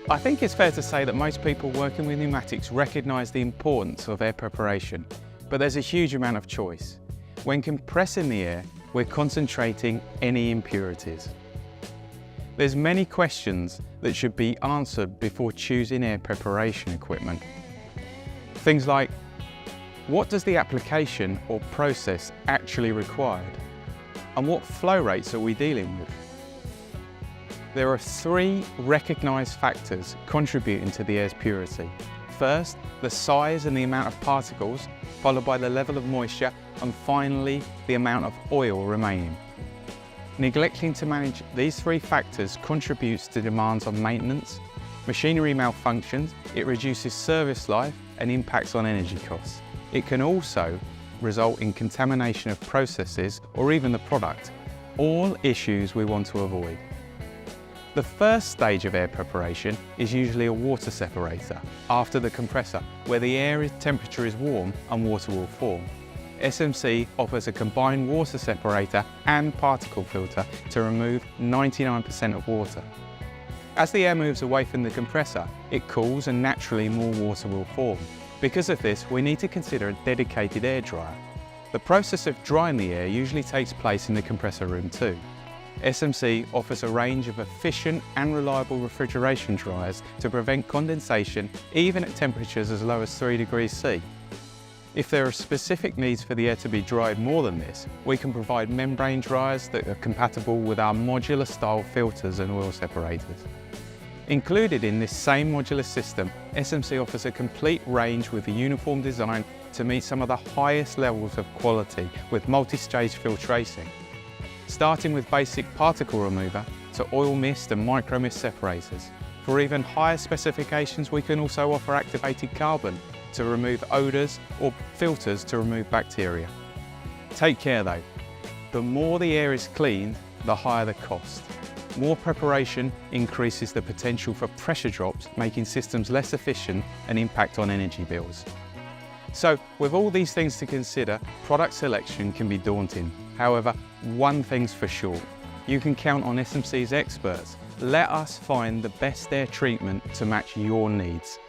I think it's fair to say that most people working with pneumatics recognise the importance of air preparation, but there's a huge amount of choice. When compressing the air, we're concentrating any impurities. There's many questions that should be answered before choosing air preparation equipment. Things like, what does the application or process actually require? And what flow rates are we dealing with? There are three recognised factors contributing to the air's purity. First, the size and the amount of particles, followed by the level of moisture, and finally, the amount of oil remaining. Neglecting to manage these three factors contributes to demands on maintenance, machinery malfunctions, it reduces service life and impacts on energy costs. It can also result in contamination of processes or even the product, all issues we want to avoid. The first stage of air preparation is usually a water separator after the compressor, where the air temperature is warm and water will form. SMC offers a combined water separator and particle filter to remove 99% of water. As the air moves away from the compressor, it cools and naturally more water will form. Because of this, we need to consider a dedicated air dryer. The process of drying the air usually takes place in the compressor room too. SMC offers a range of efficient and reliable refrigeration dryers to prevent condensation even at temperatures as low as 3 degrees C. If there are specific needs for the air to be dried more than this, we can provide membrane dryers that are compatible with our modular style filters and oil separators. Included in this same modular system, SMC offers a complete range with a uniform design to meet some of the highest levels of quality with multi-stage filtration, starting with basic particle remover to oil mist and micro mist separators. For even higher specifications, we can also offer activated carbon to remove odours or filters to remove bacteria. Take care though, the more the air is cleaned, the higher the cost. More preparation increases the potential for pressure drops, making systems less efficient and impact on energy bills. So, with all these things to consider, product selection can be daunting. However, one thing's for sure, you can count on SMC's experts. Let us find the best air treatment to match your needs.